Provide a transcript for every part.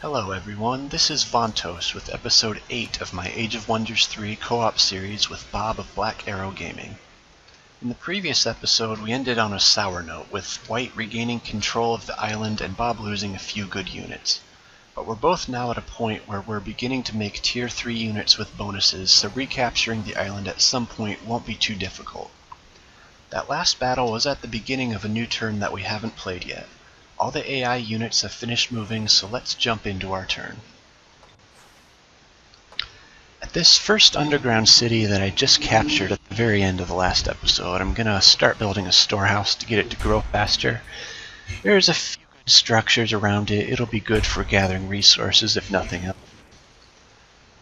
Hello everyone, this is Vontos with episode 8 of my Age of Wonders 3 co-op series with Bob of Black Arrow Gaming. In the previous episode we ended on a sour note, with White regaining control of the island and Bob losing a few good units. But we're both now at a point where we're beginning to make tier 3 units with bonuses, so recapturing the island at some point won't be too difficult. That last battle was at the beginning of a new turn that we haven't played yet. All the AI units have finished moving, so let's jump into our turn. At this first underground city that I just captured at the very end of the last episode, I'm going to start building a storehouse to get it to grow faster. There's a few good structures around it. It'll be good for gathering resources if nothing else.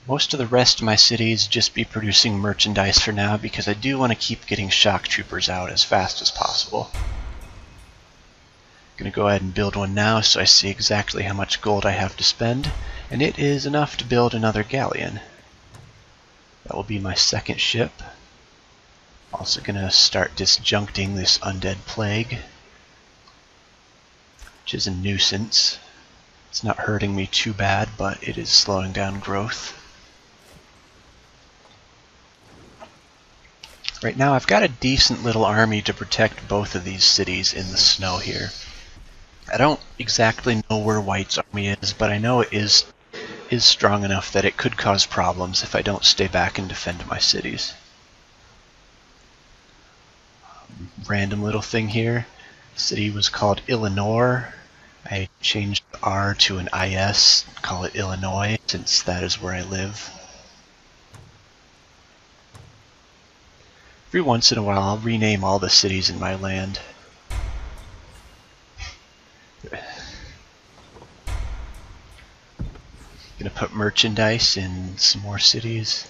Most of the rest of my cities just be producing merchandise for now because I do want to keep getting shock troopers out as fast as possible. I'm going to go ahead and build one now so I see exactly how much gold I have to spend, and it is enough to build another galleon. That will be my second ship. Also going to start disjuncting this undead plague, which is a nuisance. It's not hurting me too bad, but it is slowing down growth. Right now I've got a decent little army to protect both of these cities in the snow here. I don't exactly know where White's army is, but I know it is strong enough that it could cause problems if I don't stay back and defend my cities. Random little thing here. The city was called Illinois. I changed the R to an IS, call it Illinois, since that is where I live. Every once in a while I'll rename all the cities in my land. Gonna put merchandise in some more cities.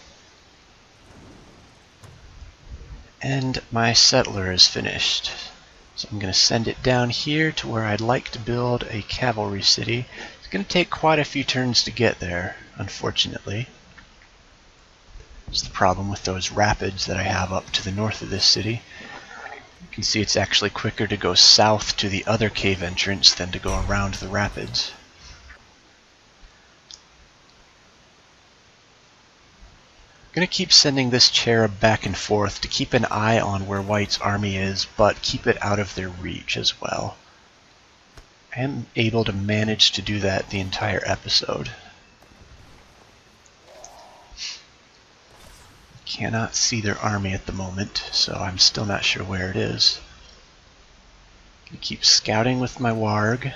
And my settler is finished. So I'm gonna send it down here to where I'd like to build a cavalry city. It's gonna take quite a few turns to get there, unfortunately. It's the problem with those rapids that I have up to the north of this city. You can see it's actually quicker to go south to the other cave entrance than to go around the rapids. I'm going to keep sending this cherub back and forth to keep an eye on where White's army is, but keep it out of their reach as well. I am able to manage to do that the entire episode. Cannot see their army at the moment, so I'm still not sure where it is. I'm going to keep scouting with my warg.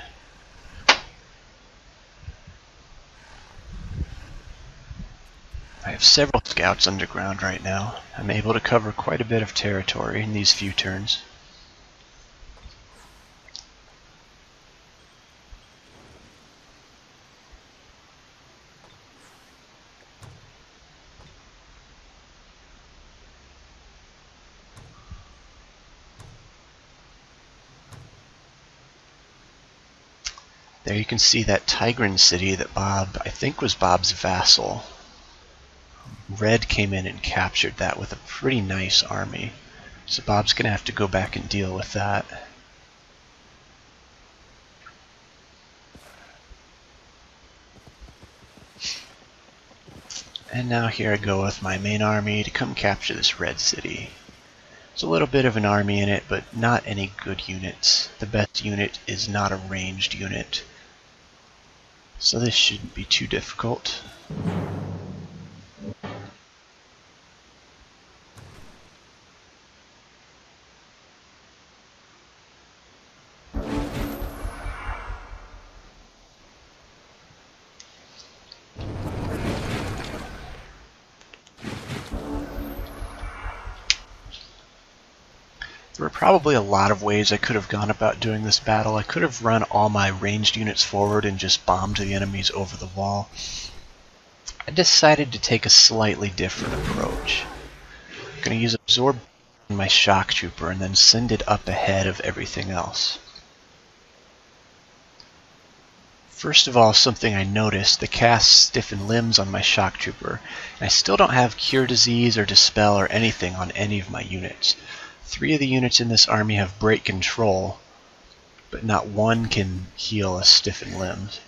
I have several scouts underground right now. I'm able to cover quite a bit of territory in these few turns. There you can see that Tigran city that Bob, I think was Bob's vassal. Red came in and captured that with a pretty nice army. So Bob's going to have to go back and deal with that. And now here I go with my main army to come capture this red city. There's a little bit of an army in it, but not any good units. The best unit is not a ranged unit. So this shouldn't be too difficult. There were probably a lot of ways I could have gone about doing this battle. I could have run all my ranged units forward and just bombed the enemies over the wall. I decided to take a slightly different approach. I'm going to use Absorb on my shock trooper and then send it up ahead of everything else. First of all, something I noticed, the cast stiffen limbs on my shock trooper, and I still don't have Cure Disease or Dispel or anything on any of my units. 3 of the units in this army have Break Control, but not one can heal a stiffened limbs.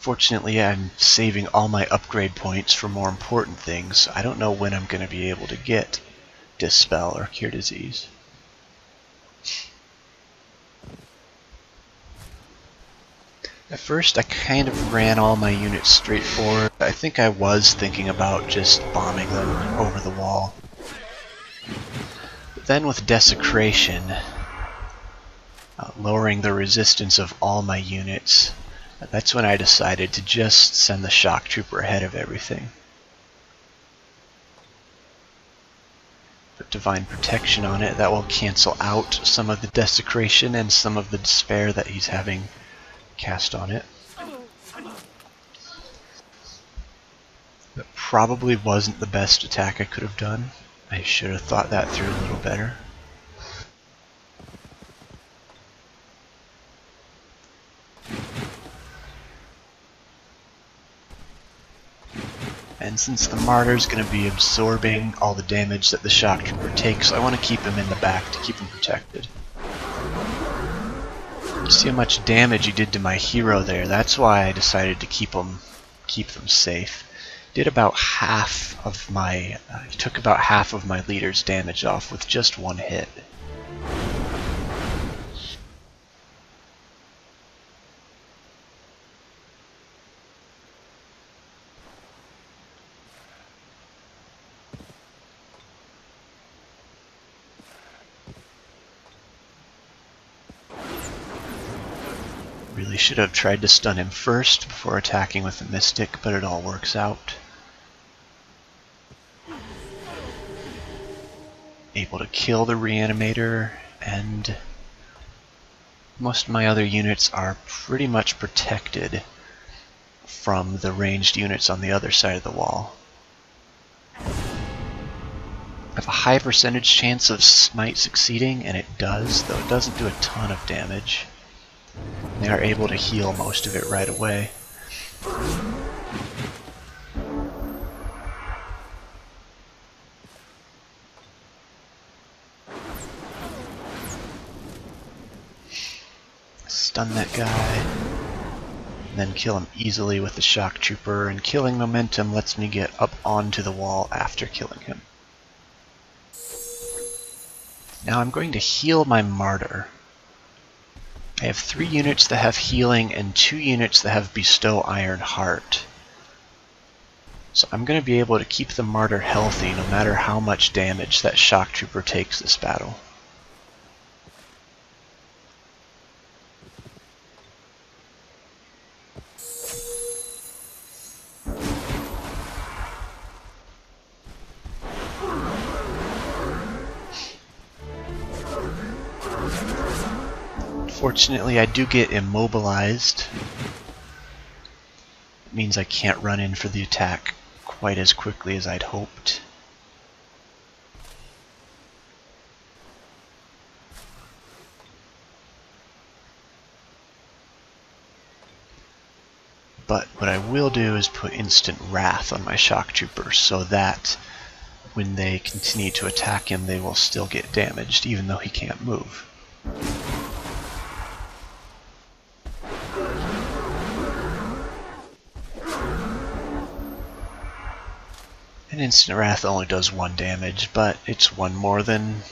Fortunately, I'm saving all my upgrade points for more important things. I don't know when I'm going to be able to get Dispel or Cure Disease. At first, I kind of ran all my units straight forward. I think I was thinking about just bombing them over the wall. But then with Desecration, lowering the resistance of all my units, that's when I decided to just send the Shock Trooper ahead of everything. Put Divine Protection on it. That will cancel out some of the Desecration and some of the Despair that he's having cast on it. That probably wasn't the best attack I could have done. I should have thought that through a little better. And since the Martyr's going to be absorbing all the damage that the Shock Trooper takes, I want to keep him in the back to keep him protected. You see how much damage he did to my hero there. That's why I decided to keep them safe. Did about half of my, he took about half of my leader's damage off with just one hit. Really should have tried to stun him first before attacking with the Mystic, but it all works out. Able to kill the Reanimator, and most of my other units are pretty much protected from the ranged units on the other side of the wall. I have a high percentage chance of Smite succeeding, and it does, though it doesn't do a ton of damage. They are able to heal most of it right away. Stun that guy, and then kill him easily with the Shock Trooper, and killing momentum lets me get up onto the wall after killing him. Now I'm going to heal my Martyr. I have 3 units that have healing and 2 units that have Bestow Iron Heart. So I'm going to be able to keep the Martyr healthy no matter how much damage that Shock Trooper takes this battle. Fortunately, I do get immobilized. It means I can't run in for the attack quite as quickly as I'd hoped. But what I will do is put instant wrath on my Shock Troopers so that when they continue to attack him, they will still get damaged, even though he can't move. And instant wrath only does 1 damage, but it's 1 more than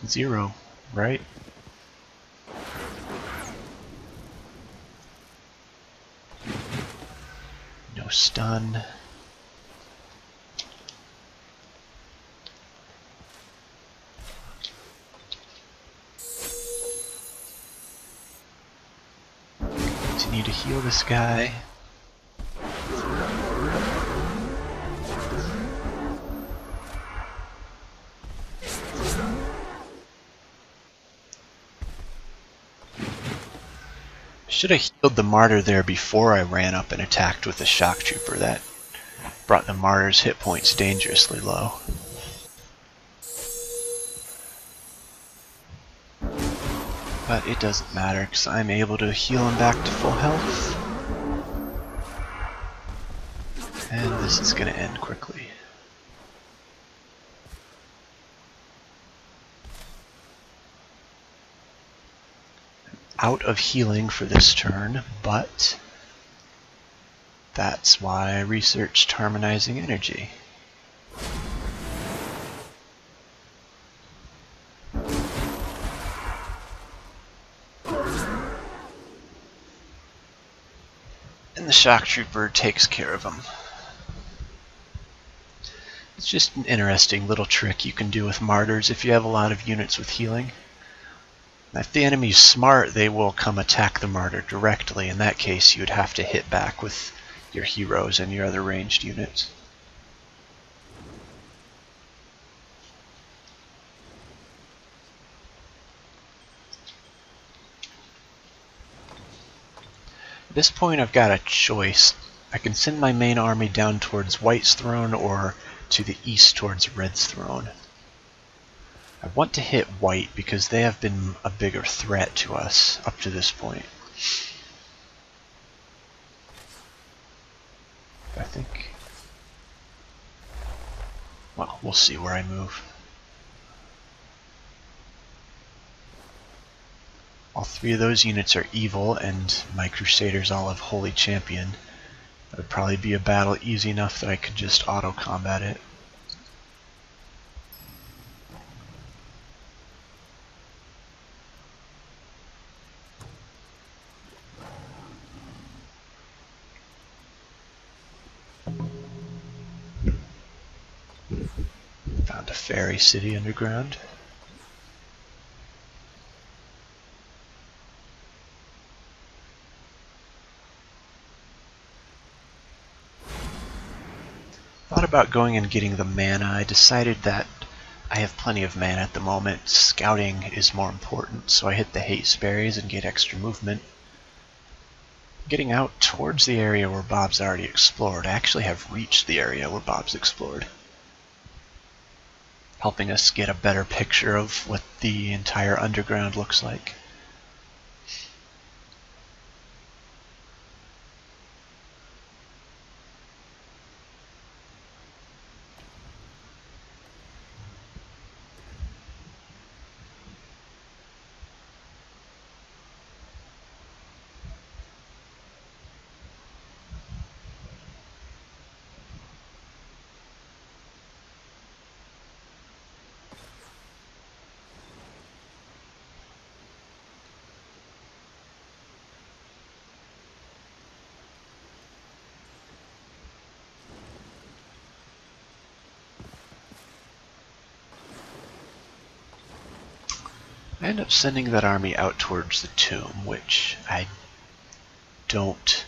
0, right? No stun. Continue to heal this guy. Should have healed the Martyr there before I ran up and attacked with the Shock Trooper. That brought the Martyr's hit points dangerously low. But it doesn't matter because I'm able to heal him back to full health. And this is going to end quickly. Out of healing for this turn, but That's why I researched harmonizing energy. And the shock trooper takes care of him. It's just an interesting little trick you can do with martyrs if you have a lot of units with healing. If the enemy's smart, they will come attack the martyr directly. In that case, you would have to hit back with your heroes and your other ranged units. At this point, I've got a choice. I can send my main army down towards White's throne or to the east towards Red's throne. I want to hit White because they have been a bigger threat to us up to this point. I think... well, we'll see where I move. All three of those units are evil, and my Crusaders all have Holy Champion. It would probably be a battle easy enough that I could just auto-combat it. Found a fairy city underground. Thought about going and getting the mana. I decided that I have plenty of mana at the moment. Scouting is more important, so I hit the haste berries and get extra movement. Getting out towards the area where Bob's already explored. I actually have reached the area where Bob's explored, helping us get a better picture of what the entire underground looks like. I end up sending that army out towards the tomb, which I don't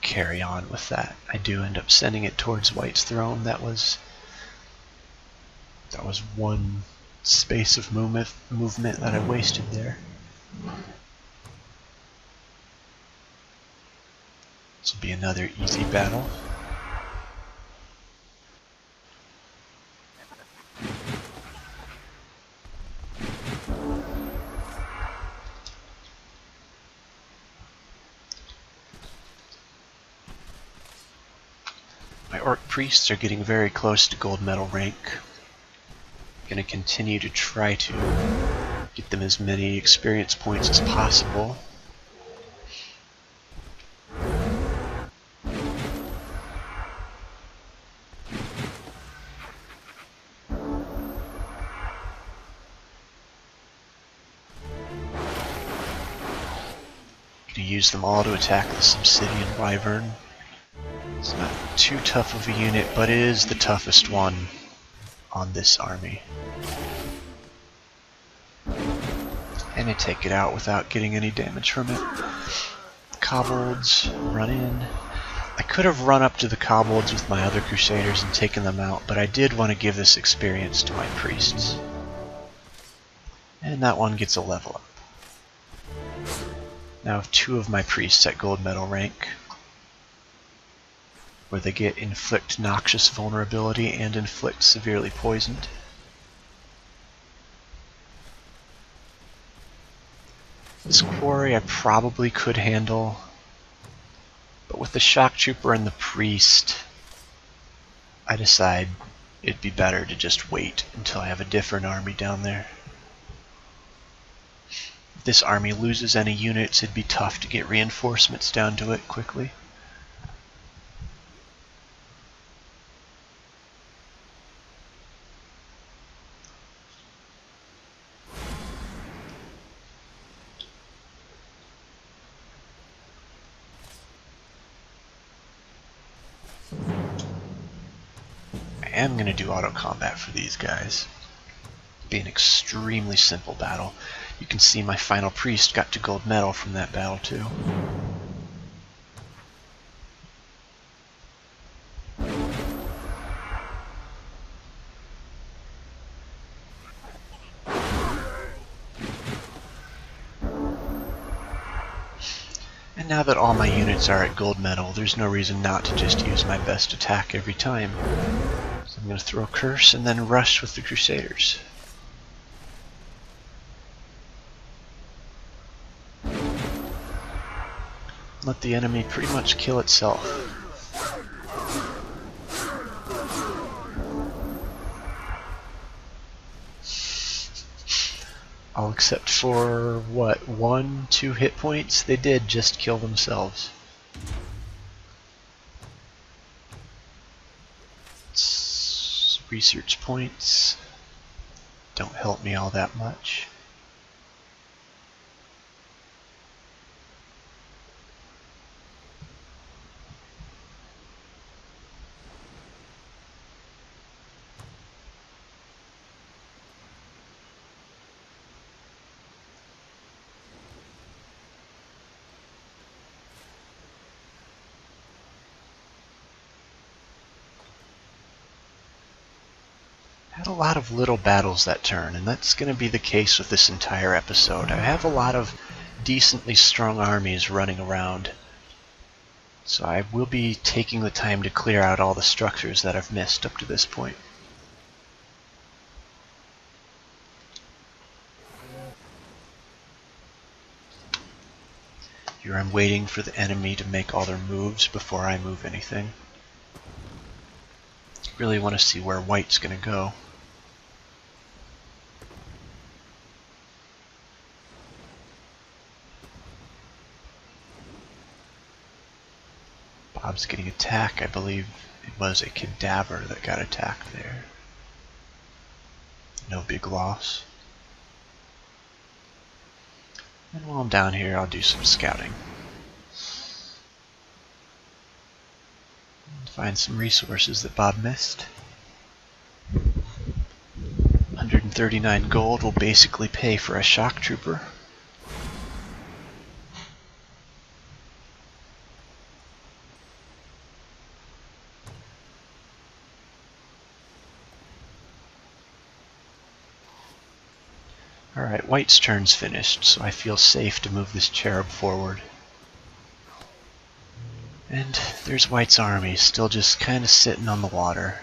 carry on with that. I do end up sending it towards White's throne. That was one space of movement that I wasted there. This will be another easy battle. My orc priests are getting very close to gold medal rank. I'm going to continue to try to get them as many experience points as possible. Going to use them all to attack the Subsidian Wyvern. It's not too tough of a unit, but it is the toughest one on this army. And I take it out without getting any damage from it. Kobolds run in. I could have run up to the kobolds with my other Crusaders and taken them out, but I did want to give this experience to my priests. And that one gets a level up. Now I have two of my priests at gold medal rank, where they get inflict noxious vulnerability and inflict severely poisoned. This quarry I probably could handle, but with the shock trooper and the priest, I decide it'd be better to just wait until I have a different army down there. If this army loses any units, it'd be tough to get reinforcements down to it quickly. am going to do auto combat for these guys. Be an extremely simple battle. You can see my final priest got to gold medal from that battle too. And now that all my units are at gold medal, there's no reason not to just use my best attack every time. So I'm going to throw a curse and then rush with the Crusaders. Let the enemy pretty much kill itself. All except for, what, 1, 2 hit points? They did just kill themselves. Research points don't help me all that much. Had a lot of little battles that turn, and that's going to be the case with this entire episode. I have a lot of decently strong armies running around, so I will be taking the time to clear out all the structures that I've missed up to this point. Here I'm waiting for the enemy to make all their moves before I move anything. Really want to see where white's going to go. Bob's getting attacked. I believe it was a cadaver that got attacked there. No big loss. And while I'm down here, I'll do some scouting. Find some resources that Bob missed. 139 gold will basically pay for a shock trooper. Alright, white's turn's finished, so I feel safe to move this cherub forward. And there's white's army, still just kind of sitting on the water.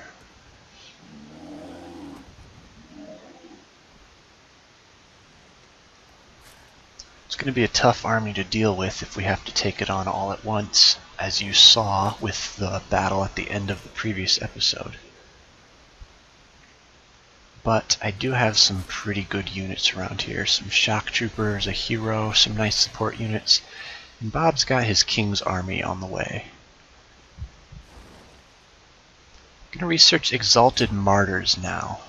It's going to be a tough army to deal with if we have to take it on all at once, as you saw with the battle at the end of the previous episode. But I do have some pretty good units around here. Some shock troopers, a hero, some nice support units. And Bob's got his king's army on the way. I'm going to research exalted martyrs now.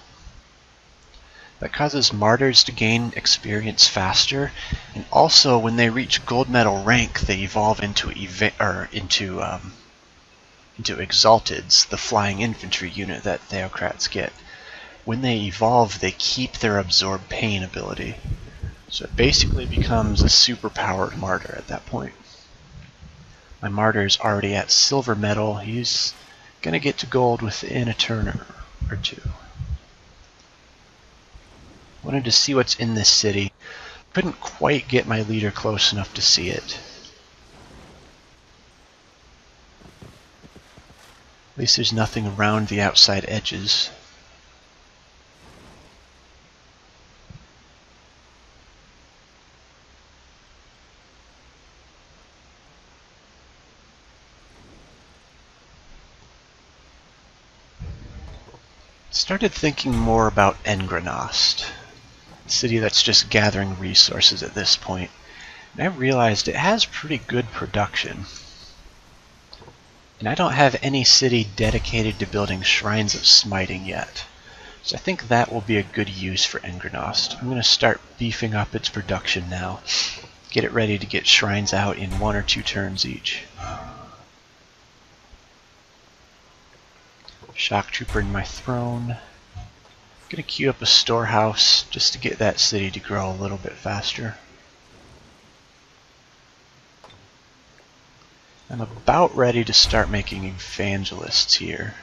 That causes martyrs to gain experience faster, and also when they reach gold medal rank, they evolve into exalteds, the flying infantry unit that theocrats get. When they evolve, they keep their absorb pain ability. So it basically becomes a super-powered martyr at that point. My martyr's already at silver medal. He's going to get to gold within a turn or two. Wanted to see what's in this city. Couldn't quite get my leader close enough to see it. At least there's nothing around the outside edges. Started thinking more about Engrenost, a city that's just gathering resources at this point, and I realized it has pretty good production. And I don't have any city dedicated to building shrines of smiting yet, so I think that will be a good use for Engrenost. I'm going to start beefing up its production now, get it ready to get shrines out in 1 or 2 turns each. Shock Trooper in my throne. Gonna queue up a storehouse just to get that city to grow a little bit faster. I'm about ready to start making evangelists here.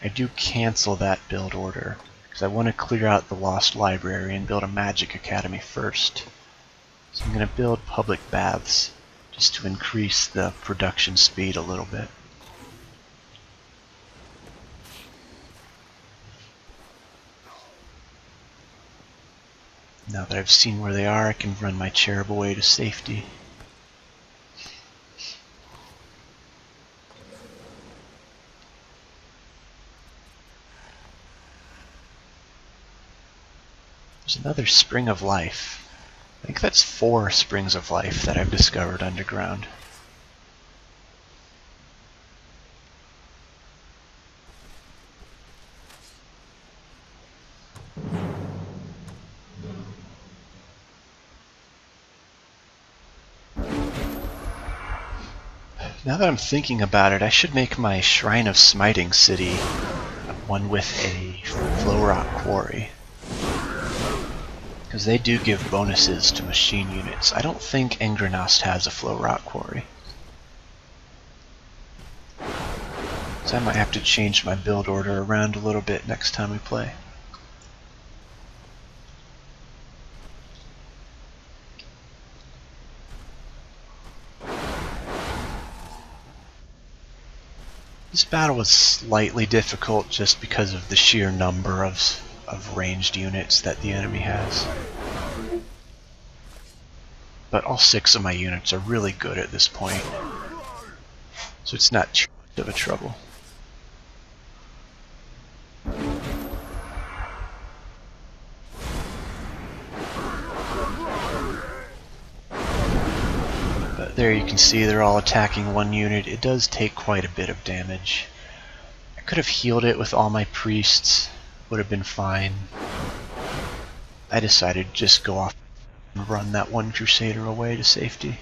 I do cancel that build order because I want to clear out the lost library and build a magic academy first. So I'm going to build public baths just to increase the production speed a little bit. Now that I've seen where they are, I can run my cherub away to safety. There's another spring of life. I think that's 4 springs of life that I've discovered underground. Now that I'm thinking about it, I should make my Shrine of Smiting city one with a flow rock quarry. Because they do give bonuses to machine units. I don't think Engranost has a flow rock quarry. So I might have to change my build order around a little bit next time we play. This battle was slightly difficult just because of the sheer number of ranged units that the enemy has. But all 6 of my units are really good at this point, so it's not too much of a trouble. But there you can see they're all attacking one unit. It does take quite a bit of damage. I could have healed it with all my priests, would have been fine. I decided to just go off and run that one crusader away to safety.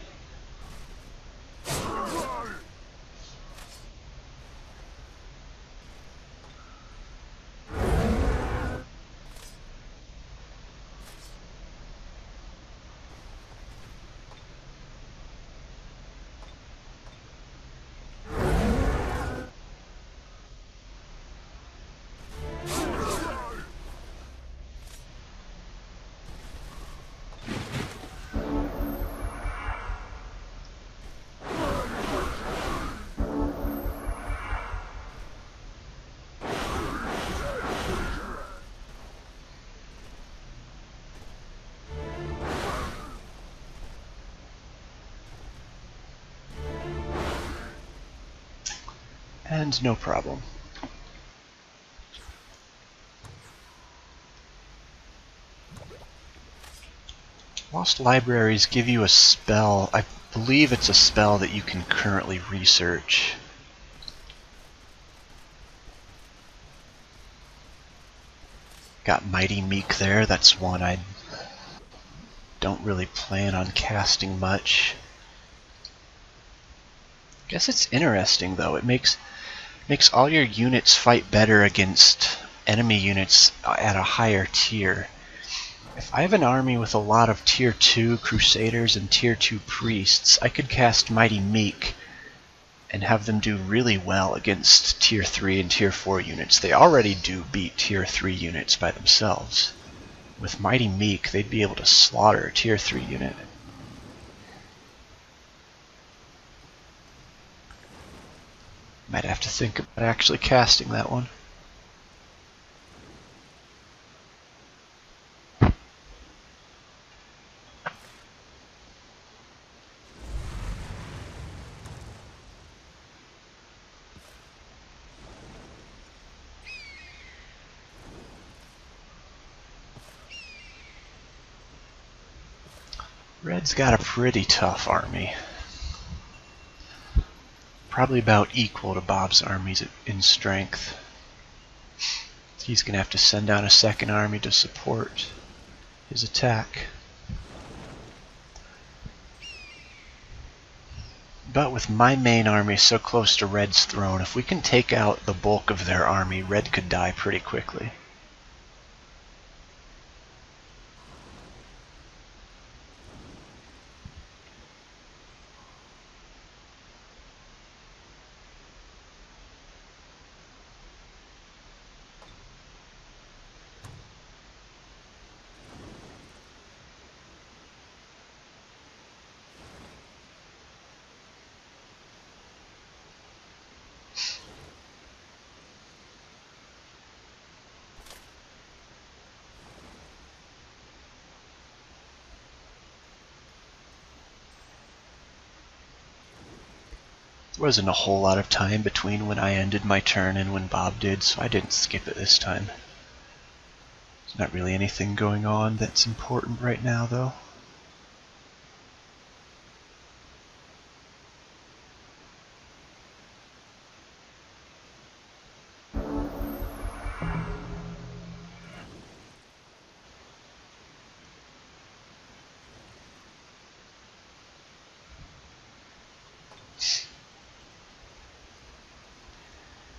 And no problem. Lost libraries give you a spell. I believe it's a spell that you can currently research. Got Mighty Meek there. That's one I don't really plan on casting much. Guess it's interesting though. It makes all your units fight better against enemy units at a higher tier. If I have an army with a lot of tier 2 crusaders and tier 2 priests, I could cast Mighty Meek and have them do really well against tier 3 and tier 4 units. They already do beat tier 3 units by themselves. With Mighty Meek, they'd be able to slaughter a tier 3 unit. Might have to think about actually casting that one. Red's got a pretty tough army. Probably about equal to Bob's armies in strength. He's going to have to send down a second army to support his attack. But with my main army so close to Red's throne, if we can take out the bulk of their army, Red could die pretty quickly. There wasn't a whole lot of time between when I ended my turn and when Bob did, so I didn't skip it this time. There's not really anything going on that's important right now, though.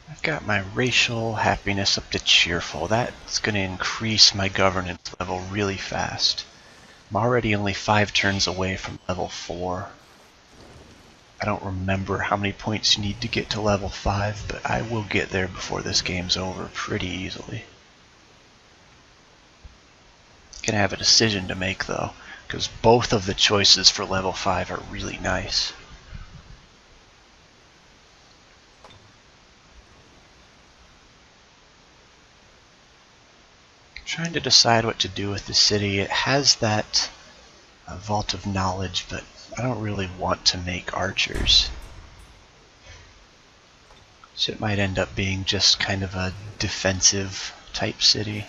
I've got my racial happiness up to cheerful. That's going to increase my governance level really fast. I'm already only 5 turns away from level 4. I don't remember how many points you need to get to level 5, but I will get there before this game's over pretty easily. Gonna have a decision to make though, because both of the choices for level 5 are really nice. Trying to decide what to do with the city. It has that vault of knowledge, but I don't really want to make archers. So it might end up being just kind of a defensive type city.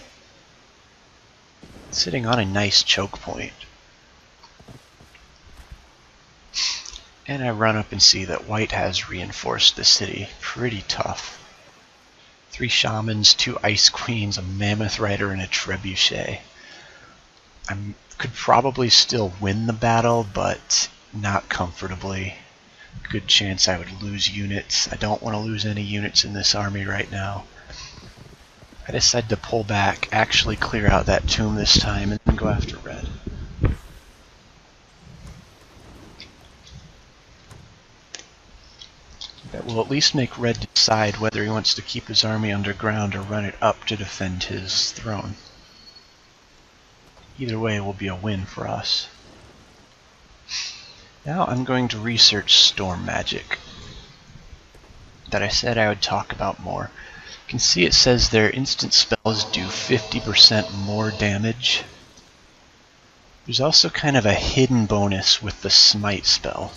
It's sitting on a nice choke point. And I run up and see that White has reinforced the city. Pretty tough. 3 shamans, 2 ice queens, a mammoth rider, and a trebuchet. I could probably still win the battle, but not comfortably. Good chance I would lose units. I don't want to lose any units in this army right now. I decided to pull back, actually clear out that tomb this time, and then go after Red. That will at least make Red decide whether he wants to keep his army underground or run it up to defend his throne. Either way will be a win for us. Now I'm going to research storm magic that I said I would talk about more. You can see it says their instant spells do 50% more damage. There's also kind of a hidden bonus with the smite spell.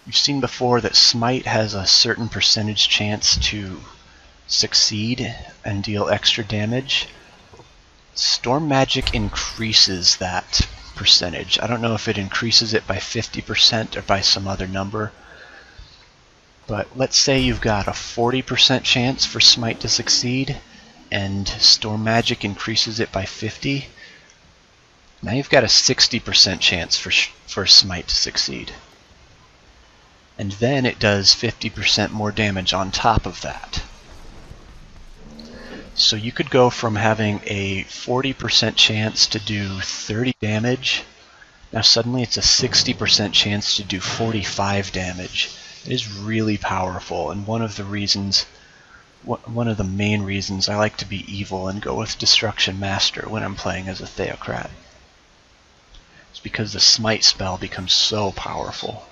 You've seen before that Smite has a certain percentage chance to succeed and deal extra damage. Storm Magic increases that percentage. I don't know if it increases it by 50% or by some other number. But let's say you've got a 40% chance for Smite to succeed, and Storm Magic increases it by 50. Now you've got a 60% chance for Smite to succeed. And then it does 50% more damage on top of that. So you could go from having a 40% chance to do 30 damage, now suddenly it's a 60% chance to do 45 damage. It is really powerful, and one of the main reasons I like to be evil and go with Destruction Master when I'm playing as a Theocrat. It's because the Smite spell becomes so powerful.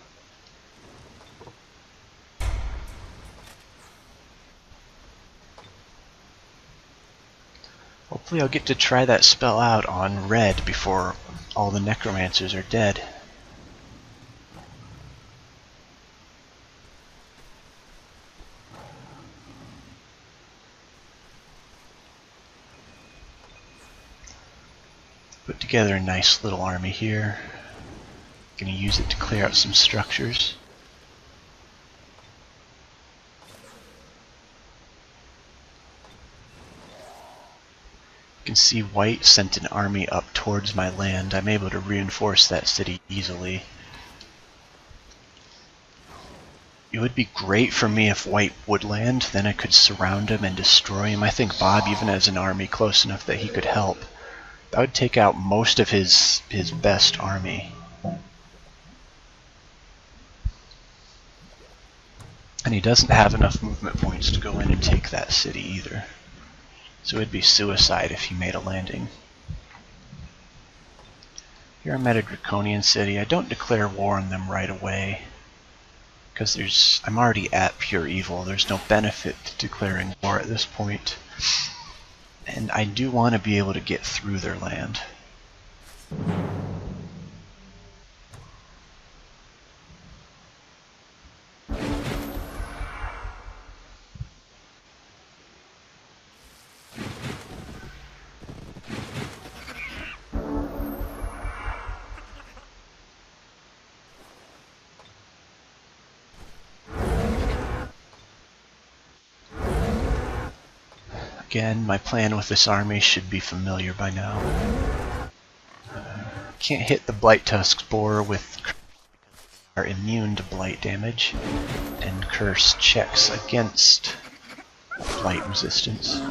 Hopefully I'll get to try that spell out on Red before all the necromancers are dead. Put together a nice little army here. Gonna use it to clear out some structures. You can see White sent an army up towards my land. I'm able to reinforce that city easily. It would be great for me if white would land, then I could surround him and destroy him. I think Bob even has an army close enough that he could help. That would take out most of his best army. And he doesn't have enough movement points to go in and take that city either. So it'd be suicide if he made a landing. Here I'm at a Draconian city. I don't declare war on them right away, because I'm already at pure evil. There's no benefit to declaring war at this point. And I do want to be able to get through their land. Again, my plan with this army should be familiar by now. Can't hit the Blight Tusk Boar with are immune to blight damage, and curse checks against blight resistance.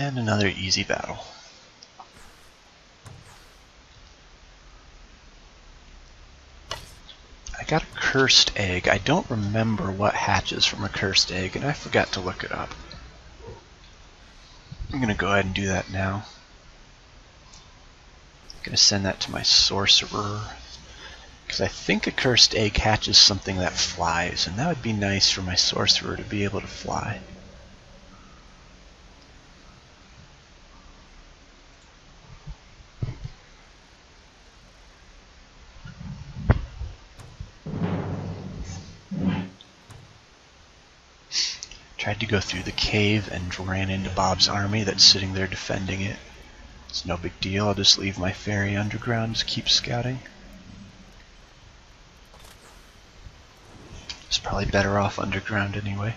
And another easy battle. I got a cursed egg. I don't remember what hatches from a cursed egg, and I forgot to look it up. I'm gonna go ahead and do that now. I'm gonna send that to my sorcerer, because I think a cursed egg hatches something that flies, and that would be nice for my sorcerer to be able to fly. Tried to go through the cave and ran into Bob's army that's sitting there defending it. It's no big deal, I'll just leave my fairy underground to keep scouting. It's probably better off underground anyway.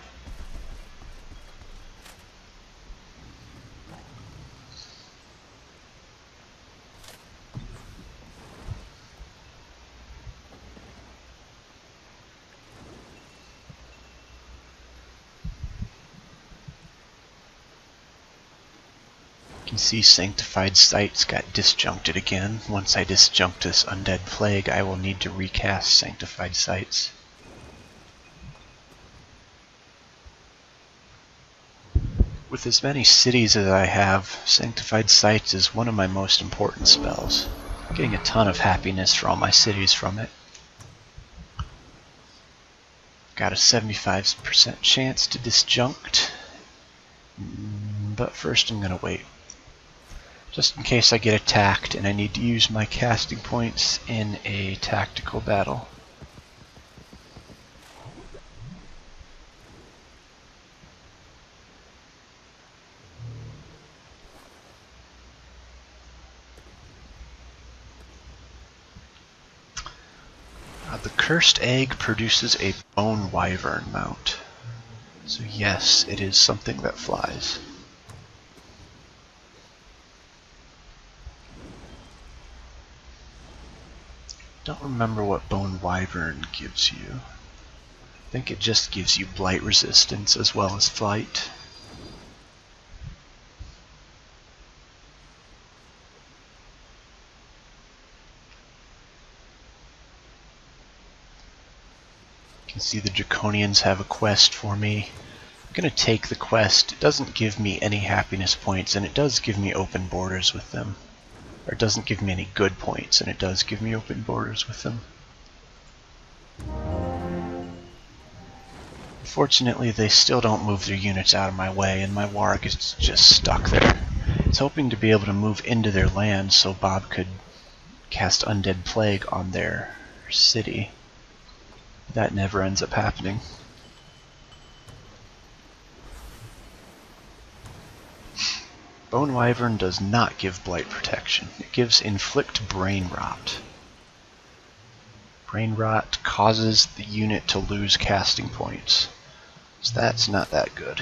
You can see Sanctified Sites got disjuncted again. Once I disjunct this Undead Plague, I will need to recast Sanctified Sites. With as many cities as I have, Sanctified Sites is one of my most important spells. I'm getting a ton of happiness for all my cities from it. Got a 75% chance to disjunct, but first I'm going to wait. Just in case I get attacked and I need to use my casting points in a tactical battle. The cursed egg produces a bone wyvern mount. So yes, it is something that flies. Don't remember what bone wyvern gives you. I think it just gives you blight resistance as well as flight. You can see the Draconians have a quest for me. I'm going to take the quest. It doesn't give me any happiness points, and it does give me open borders with them. Or it doesn't give me any good points, and it does give me open borders with them. Unfortunately, they still don't move their units out of my way, and my warg is just stuck there. was hoping to be able to move into their land so Bob could cast Undead Plague on their city. That never ends up happening. Bone Wyvern does not give Blight protection. It gives Inflict Brain Rot. Brain Rot causes the unit to lose casting points. So that's not that good.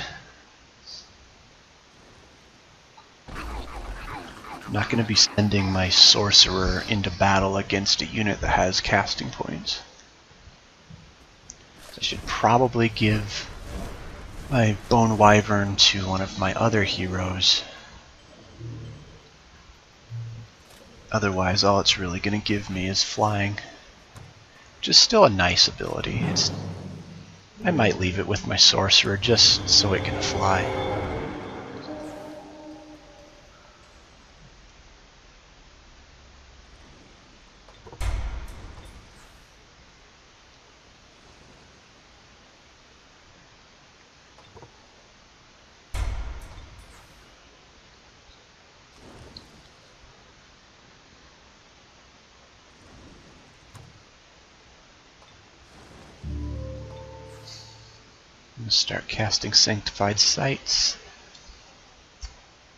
I'm not going to be sending my Sorcerer into battle against a unit that has casting points. I should probably give my Bone Wyvern to one of my other heroes. Otherwise, all it's really going to give me is flying. Which is still a nice ability. I might leave it with my Sorcerer just so it can fly. I'm going to start casting Sanctified Sights.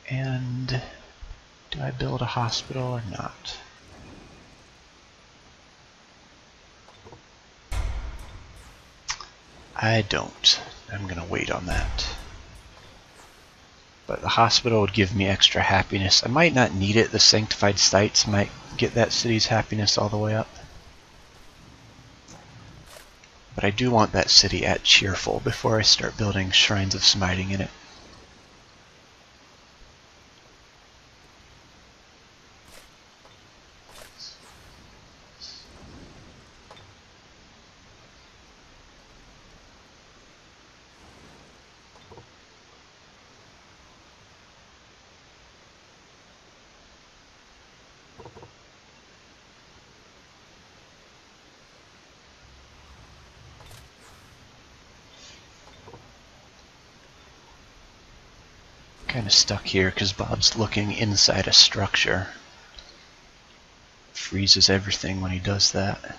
And do I build a hospital or not? I don't. I'm going to wait on that. But the hospital would give me extra happiness. I might not need it. The Sanctified Sights might get that city's happiness all the way up. But I do want that city at Cheerful before I start building Shrines of Smiting in it. Kind of stuck here because Bob's looking inside a structure. Freezes everything when he does that.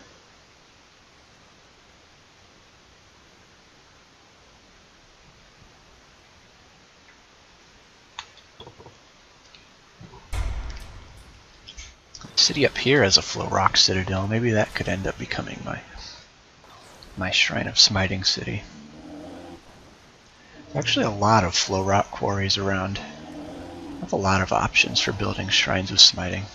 The city up here has a Flow Rock Citadel. Maybe that could end up becoming my Shrine of Smiting city. Actually a lot of Flow Rock quarries around. I have a lot of options for building Shrines of Smiting.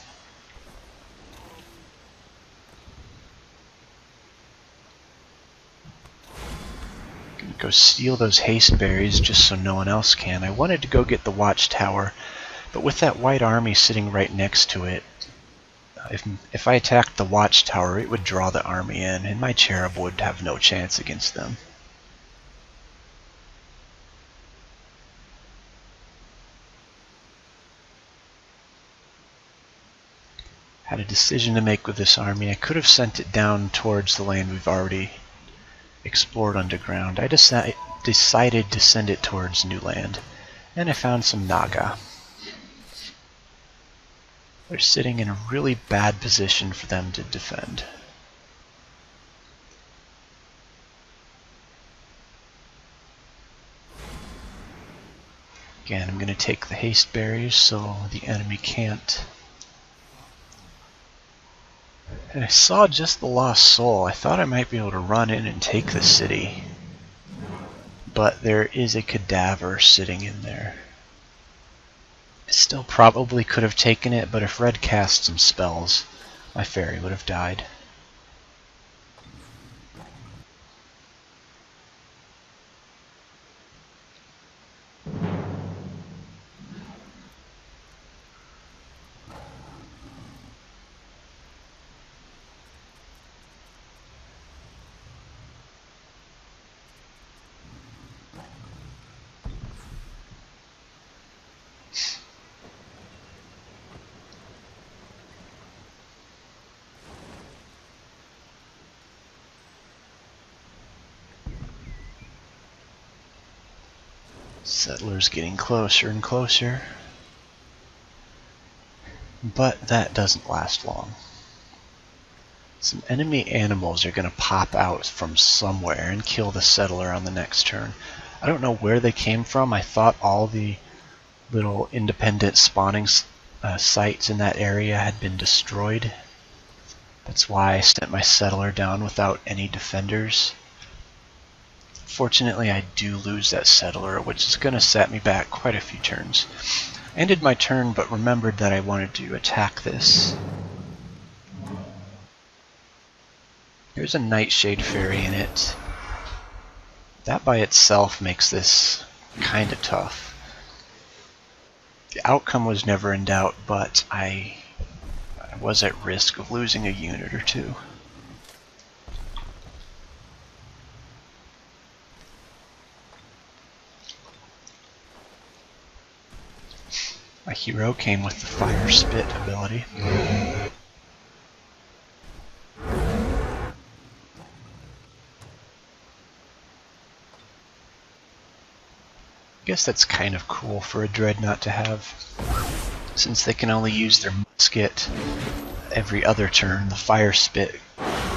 Gonna go steal those haste berries just so no one else can. I wanted to go get the watchtower, but with that white army sitting right next to it, if I attacked the watchtower, it would draw the army in, and my cherub would have no chance against them. Had a decision to make with this army. I could have sent it down towards the land we've already explored underground. I decided to send it towards new land, and I found some Naga. They're sitting in a really bad position for them to defend. Again, I'm going to take the haste berries so the enemy can't. And I saw just the lost soul. I thought I might be able to run in and take the city. But there is a cadaver sitting in there. I still probably could have taken it, but if Red cast some spells, my fairy would have died. Settlers getting closer and closer. but that doesn't last long. Some enemy animals are going to pop out from somewhere and kill the settler on the next turn. I don't know where they came from. I thought all the little independent spawning sites in that area had been destroyed. That's why I sent my settler down without any defenders. Fortunately, I do lose that settler, which is going to set me back quite a few turns. I ended my turn, but remembered that I wanted to attack this. There's a Nightshade Fairy in it. That by itself makes this kind of tough. The outcome was never in doubt, but I was at risk of losing a unit or two. My hero came with the Fire Spit ability. I guess that's kind of cool for a Dreadnought to have. Since they can only use their musket every other turn, the Fire Spit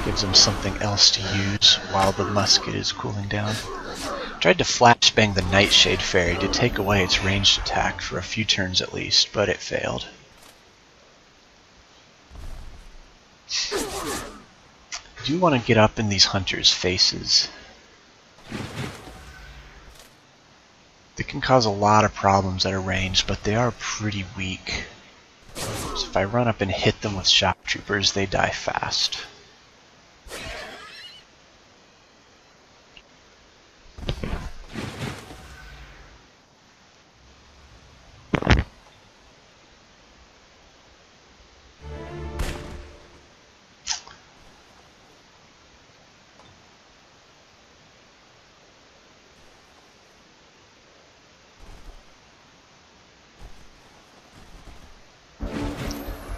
gives them something else to use while the musket is cooling down. Tried to flashbang the Nightshade Fairy to take away its ranged attack for a few turns at least, but it failed. I do want to get up in these hunters' faces. They can cause a lot of problems at a range, but they are pretty weak. So if I run up and hit them with shock troopers, they die fast.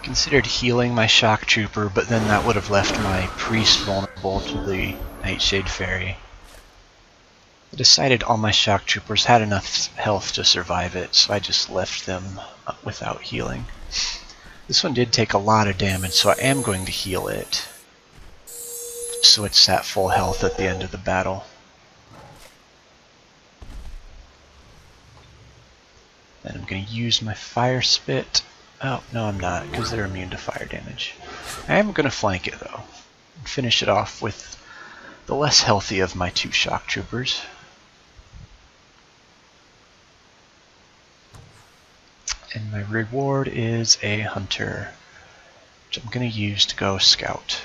Considered healing my shock trooper, but then that would have left my priest vulnerable to the Nightshade Fairy. I decided all my shock troopers had enough health to survive it, so I just left them without healing. This one did take a lot of damage, so I am going to heal it, so it's at full health at the end of the battle. Then I'm going to use my Fire Spit. Oh, no I'm not, because they're immune to fire damage. I am going to flank it though, and finish it off with the less healthy of my two shock troopers. And my reward is a hunter, which I'm going to use to go scout.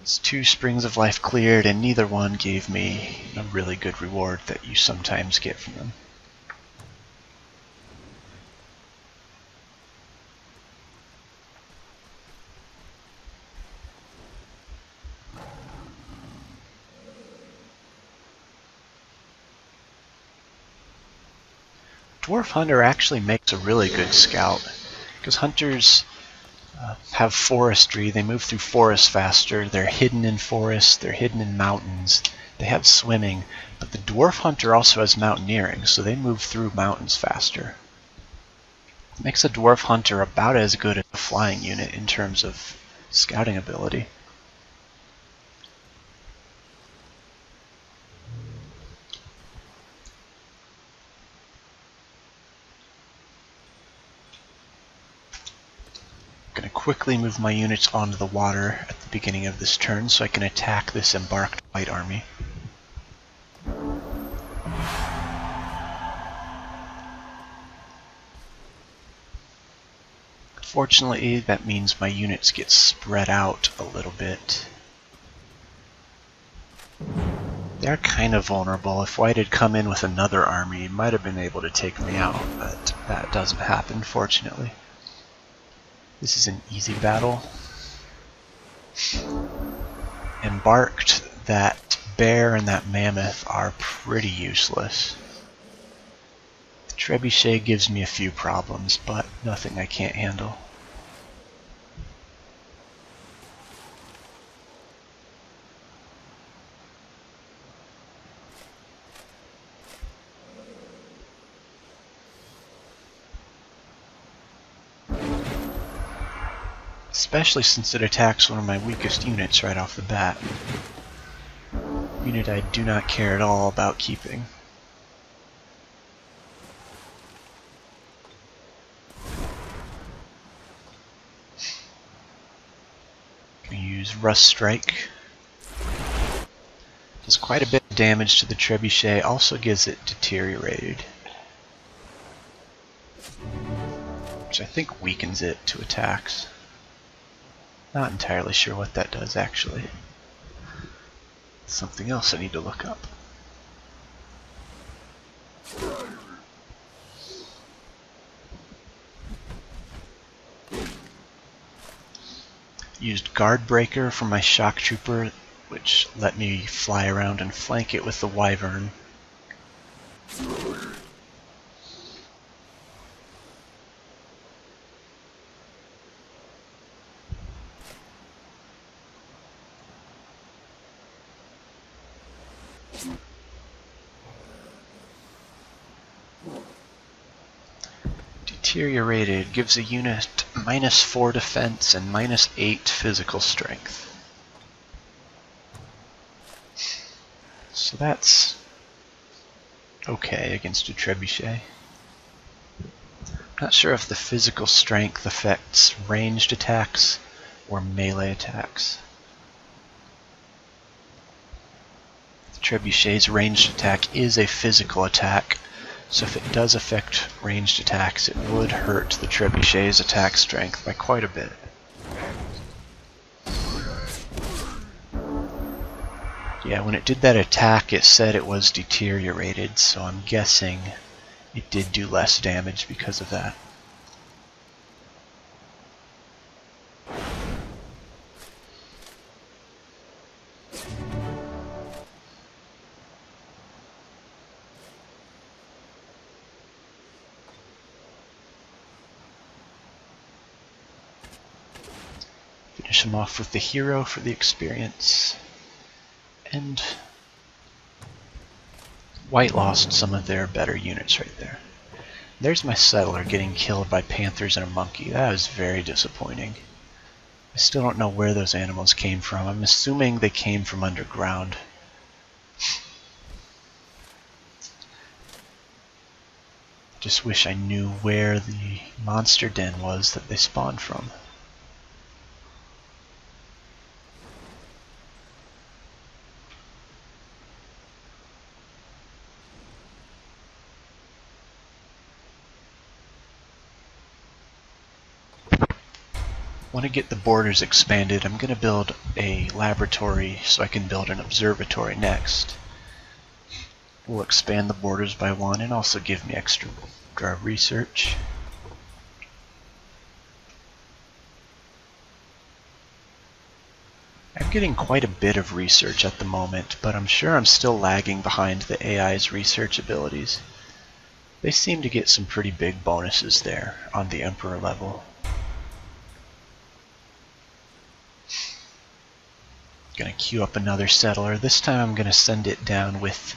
It's 2 Springs of Life cleared, and neither one gave me a really good reward that you sometimes get from them. Dwarf Hunter actually makes a really good scout, because hunters have forestry. They move through forests faster. They're hidden in forests. They're hidden in mountains. They have swimming, but the Dwarf Hunter also has mountaineering, so they move through mountains faster. It makes a Dwarf Hunter about as good as a flying unit in terms of scouting ability. I'm going to quickly move my units onto the water at the beginning of this turn so I can attack this embarked white army. Fortunately, that means my units get spread out a little bit. They're kind of vulnerable. If White had come in with another army, it might have been able to take me out, but that doesn't happen, fortunately. This is an easy battle. Embarked, that bear and that mammoth are pretty useless. The trebuchet gives me a few problems, but nothing I can't handle. especially since it attacks one of my weakest units right off the bat. Unit I do not care at all about keeping. Gonna use Rust Strike. Does quite a bit of damage to the trebuchet, also gives it deteriorated, which I think weakens it to attacks. Not entirely sure what that does actually. Something else I need to look up. Used Guard Breaker for my Shock Trooper, which let me fly around and flank it with the Wyvern. Deteriorated gives a unit -4 defense and -8 physical strength. So that's okay against a trebuchet. Not sure if the physical strength affects ranged attacks or melee attacks. The trebuchet's ranged attack is a physical attack, so if it does affect ranged attacks, it would hurt the trebuchet's attack strength by quite a bit. Yeah, when it did that attack, it said it was deteriorated, so I'm guessing it did do less damage because of that. Finish him off with the hero for the experience. And White lost some of their better units right there. There's my settler getting killed by panthers and a monkey. That was very disappointing. I still don't know where those animals came from. I'm assuming they came from underground. Just wish I knew where the monster den was that they spawned from. Want to get the borders expanded. I'm going to build a laboratory so I can build an observatory next. Will expand the borders by 1 and also give me extra research. I'm getting quite a bit of research at the moment, but I'm sure I'm still lagging behind the AI's research abilities. They seem to get some pretty big bonuses there on the Emperor level. Gonna queue up another settler. This time I'm gonna send it down with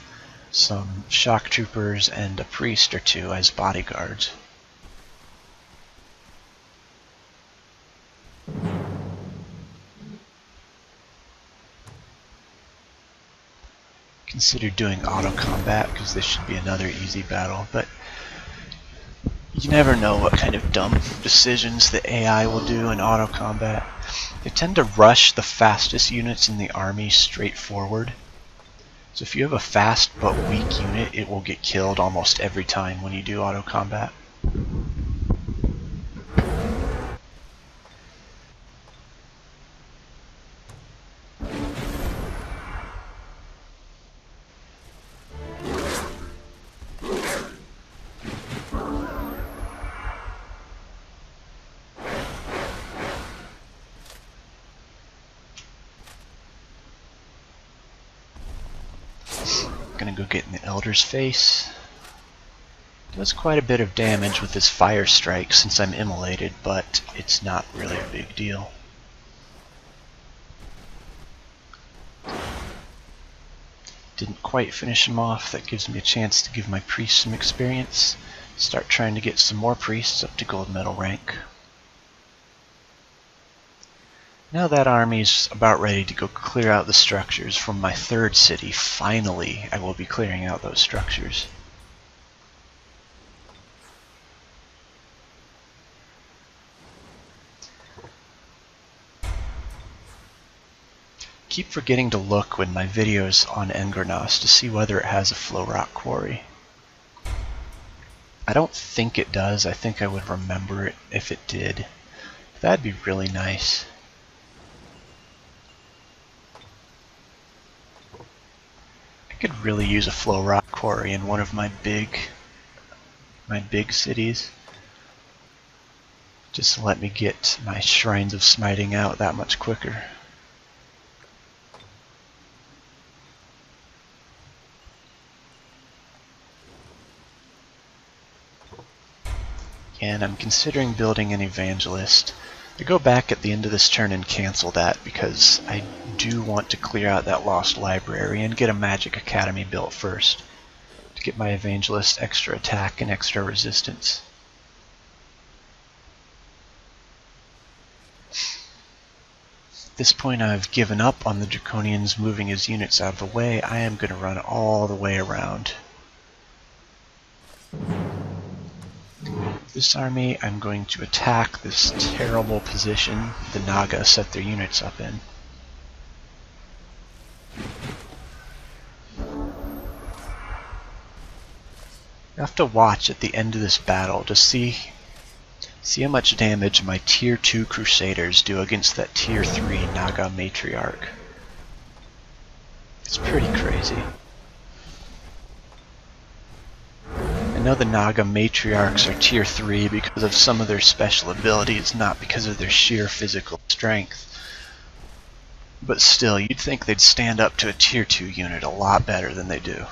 some shock troopers and a priest or two as bodyguards. Consider doing auto combat because this should be another easy battle, but you never know what kind of dumb decisions the AI will do in auto combat. They tend to rush the fastest units in the army straight forward. So if you have a fast but weak unit, it will get killed almost every time when you do auto combat. Gonna go get in the Elder's face. Does quite a bit of damage with his fire strike since I'm immolated, but it's not really a big deal. Didn't quite finish him off. That gives me a chance to give my priest some experience. Start trying to get some more priests up to gold medal rank. Now that army's about ready to go clear out the structures from my third city, finally I will be clearing out those structures. Keep forgetting to look when my video's on Engranos to see whether it has a flow rock quarry. I don't think it does. I think I would remember it if it did. That'd be really nice. I could really use a flow rock quarry in one of my big cities. Just to let me get my Shrines of Smiting out that much quicker. And I'm considering building an evangelist. I go back at the end of this turn and cancel that because I do want to clear out that lost library and get a magic academy built first to get my evangelist extra attack and extra resistance. At this point I've given up on the Draconians moving his units out of the way. I am going to run all the way around. This army, I'm going to attack this terrible position the Naga set their units up in. You have to watch at the end of this battle to see how much damage my Tier 2 Crusaders do against that Tier 3 Naga Matriarch. It's pretty crazy. I know the Naga Matriarchs are Tier 3 because of some of their special abilities, not because of their sheer physical strength. But still, you'd think they'd stand up to a Tier 2 unit a lot better than they do.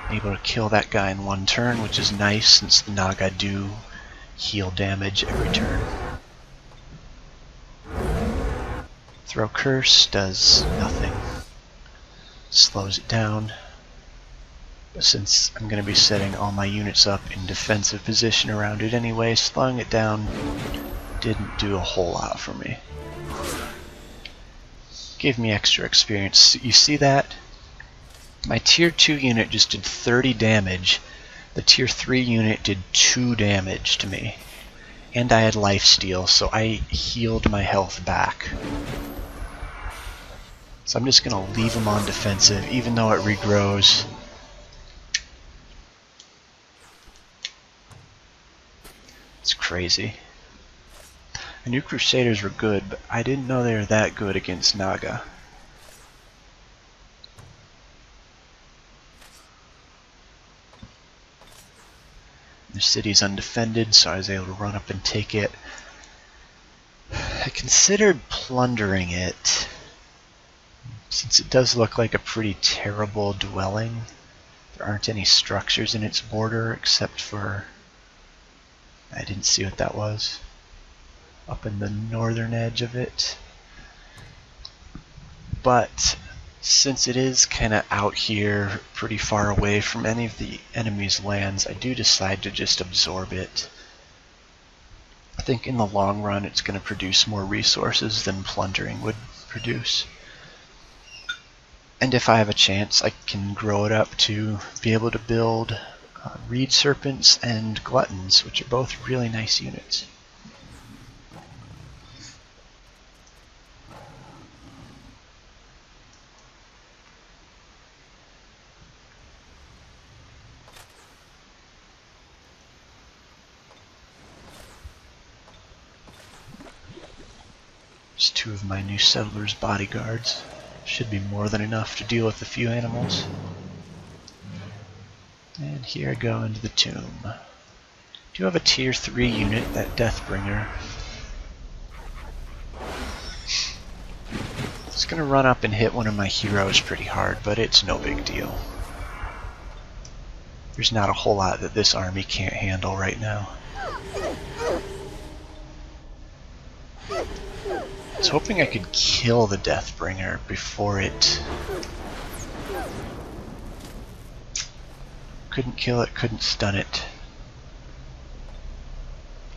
Able to kill that guy in one turn, which is nice since the Naga do heal damage every turn. Throw Curse does nothing. Slows it down. But since I'm going to be setting all my units up in defensive position around it anyway, slowing it down didn't do a whole lot for me. Gave me extra experience. You see that? My Tier 2 unit just did 30 damage. The Tier 3 unit did 2 damage to me. And I had lifesteal, so I healed my health back. So I'm just going to leave them on defensive, even though it regrows. It's crazy. I knew Crusaders were good, but I didn't know they were that good against Naga. The city's undefended, so I was able to run up and take it. I considered plundering it, since it does look like a pretty terrible dwelling. There aren't any structures in its border except for... I didn't see what that was. Up in the northern edge of it. But since it is kind of out here, pretty far away from any of the enemy's lands, I do decide to just absorb it. I think in the long run it's going to produce more resources than plundering would produce. And if I have a chance, I can grow it up to be able to build Reed Serpents and Gluttons, which are both really nice units. There's 2 of my new settlers' bodyguards. Should be more than enough to deal with a few animals. And here I go into the tomb. Do have a Tier 3 unit, that Deathbringer. It's gonna run up and hit one of my heroes pretty hard, but it's no big deal. There's not a whole lot that this army can't handle right now. was hoping I could kill the Deathbringer before it... Couldn't kill it, couldn't stun it.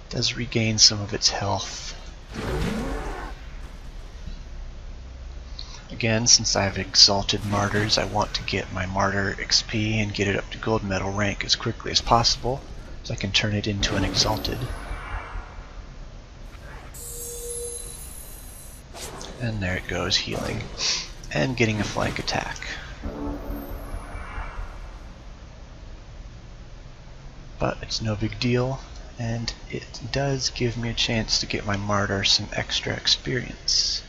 It does regain some of its health. Again, since I've exalted martyrs, I want to get my martyr XP and get it up to gold medal rank as quickly as possible, so I can turn it into an exalted. And there it goes, healing. And getting a flank attack. But it's no big deal, and it does give me a chance to get my martyr some extra experience.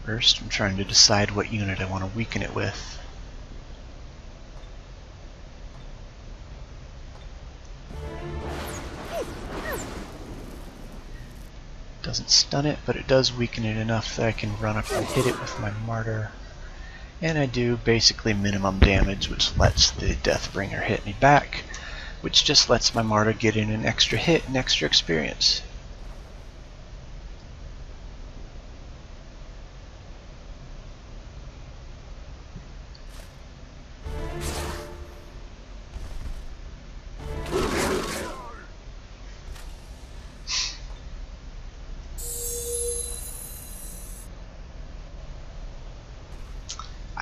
First, I'm trying to decide what unit I want to weaken it with. Doesn't stun it, but it does weaken it enough that I can run up and hit it with my martyr. And I do basically minimum damage, which lets the Deathbringer hit me back, which just lets my martyr get in an extra hit and extra experience.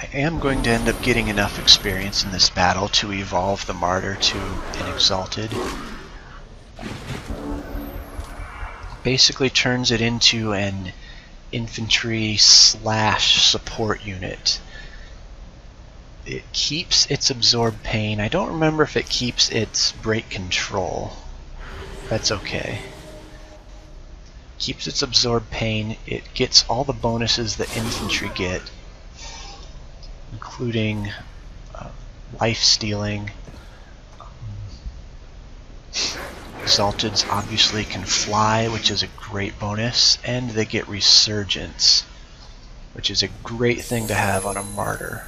I am going to end up getting enough experience in this battle to evolve the martyr to an exalted. Basically turns it into an infantry slash support unit. It keeps its absorb pain. I don't remember if it keeps its break control. That's okay. Keeps its absorb pain. It gets all the bonuses that infantry get, including life stealing. Exalteds obviously can fly, which is a great bonus, and they get resurgence, which is a great thing to have on a martyr.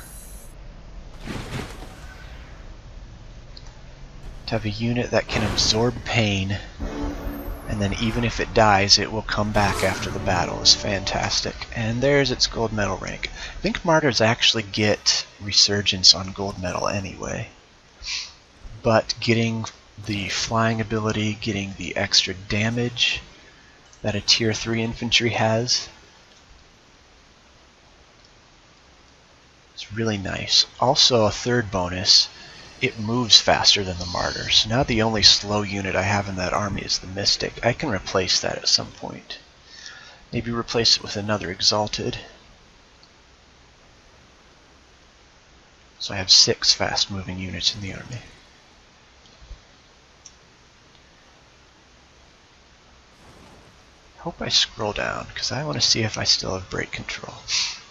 To have a unit that can absorb pain, and then even if it dies, it will come back after the battle is fantastic. And there's its gold medal rank. I think martyrs actually get resurgence on gold medal anyway. But getting the flying ability, getting the extra damage that a tier 3 infantry has, it's really nice. Also a third bonus, it moves faster than the martyr. So now the only slow unit I have in that army is the mystic. I can replace that at some point. Maybe replace it with another exalted. So I have 6 fast moving units in the army. Hope I scroll down, because I want to see if I still have break control.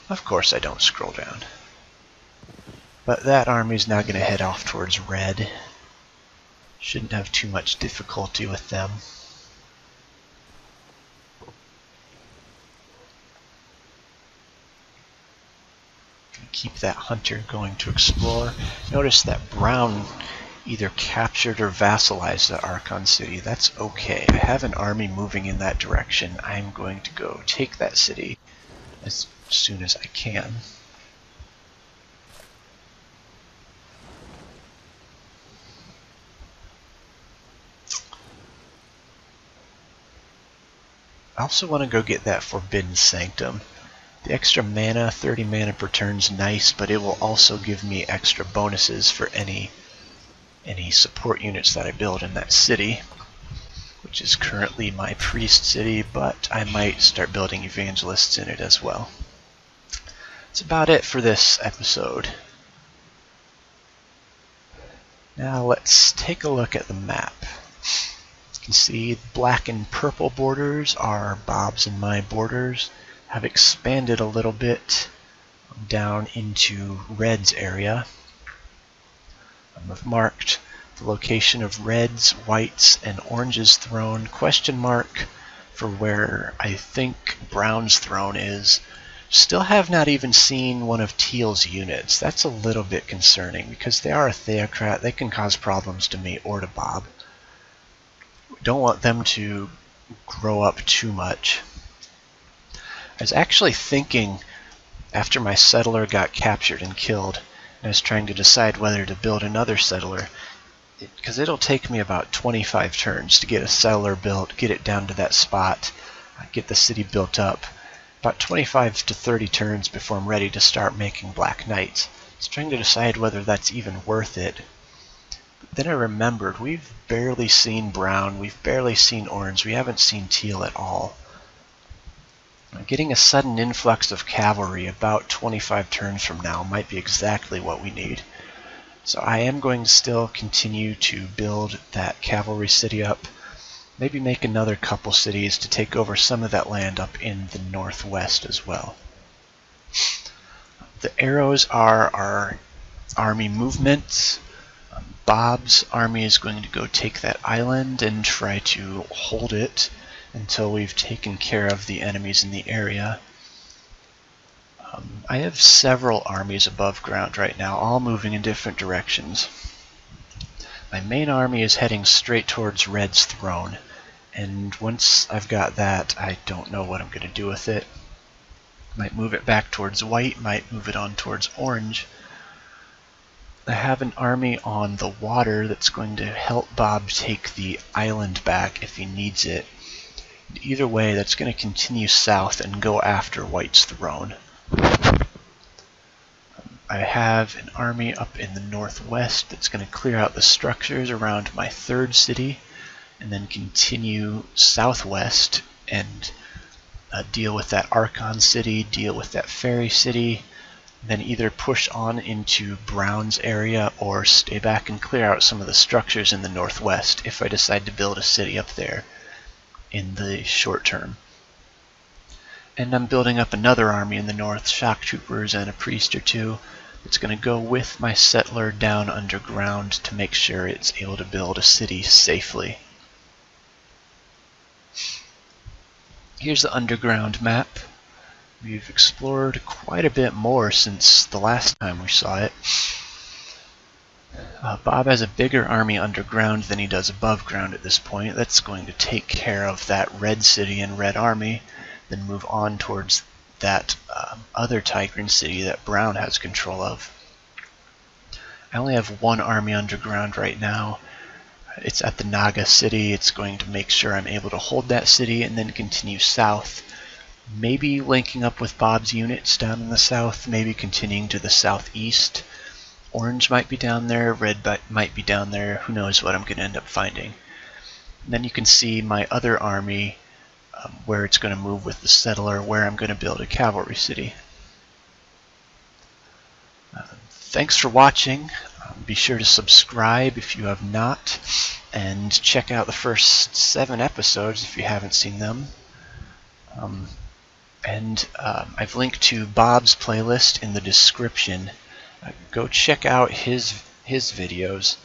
Of course I don't scroll down. But that army is now going to head off towards red. Shouldn't have too much difficulty with them. Keep that hunter going to explore. Notice that brown either captured or vassalized the Archon city. That's okay. I have an army moving in that direction. I'm going to go take that city as soon as I can. I also want to go get that Forbidden Sanctum. The extra mana, 30 mana per turn, is nice, but it will also give me extra bonuses for any support units that I build in that city, which is currently my priest city, but I might start building evangelists in it as well. That's about it for this episode. Now let's take a look at the map. You can see black and purple borders are Bob's and my borders. Have expanded a little bit down into red's area. I've marked the location of red's, white's, and orange's throne, question mark for where I think brown's throne is, Still have not even seen one of Teal's units. That's a little bit concerning because they are a theocrat. They can cause problems to me or to Bob. We don't want them to grow up too much. I was actually thinking after my settler got captured and killed, I was trying to decide whether to build another settler, because it'll take me about 25 turns to get a settler built, get it down to that spot, get the city built up. About 25 to 30 turns before I'm ready to start making Black Knights. I was trying to decide whether that's even worth it. But then I remembered we've barely seen brown, we've barely seen orange, we haven't seen teal at all. Getting a sudden influx of cavalry about 25 turns from now might be exactly what we need. So I am going to still continue to build that cavalry city up. Maybe make another couple cities to take over some of that land up in the northwest as well. The arrows are our army movements. Bob's army is going to go take that island and try to hold it until we've taken care of the enemies in the area. I have several armies above ground right now, all moving in different directions. My main army is heading straight towards Red's throne. And once I've got that, I don't know what I'm going to do with it. Might move it back towards white, might move it on towards orange. I have an army on the water that's going to help Bob take the island back if he needs it. Either way, that's going to continue south and go after White's throne. I have an army up in the northwest that's going to clear out the structures around my third city, and then continue southwest and deal with that Archon city, deal with that Fairy city, then either push on into Brown's area or stay back and clear out some of the structures in the northwest if I decide to build a city up there in the short term. And I'm building up another army in the north, shock troopers and a priest or two, that's going to go with my settler down underground to make sure it's able to build a city safely. Here's the underground map. We've explored quite a bit more since the last time we saw it. Bob has a bigger army underground than he does above ground at this point. That's going to take care of that red city and red army, then move on towards that other Tigran city that Brown has control of. I only have one army underground right now. It's at the Naga city. It's going to make sure I'm able to hold that city and then continue south. Maybe linking up with Bob's units down in the south, maybe continuing to the southeast. Orange might be down there, red might be down there. Who knows what I'm going to end up finding. And then you can see my other army, where it's going to move with the settler, where I'm going to build a cavalry city. Thanks for watching. Be sure to subscribe if you have not, and check out the first 7 episodes if you haven't seen them. I've linked to Bob's playlist in the description. Go check out his videos.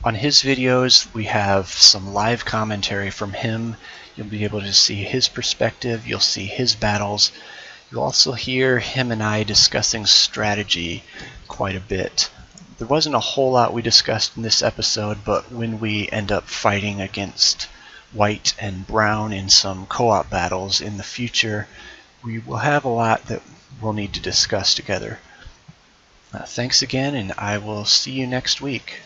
On his videos we have some live commentary from him. You'll be able to see his perspective, you'll see his battles. You'll also hear him and I discussing strategy quite a bit. There wasn't a whole lot we discussed in this episode, but when we end up fighting against White and Brown in some co-op battles in the future, we will have a lot that we'll need to discuss together. Thanks again, and I will see you next week.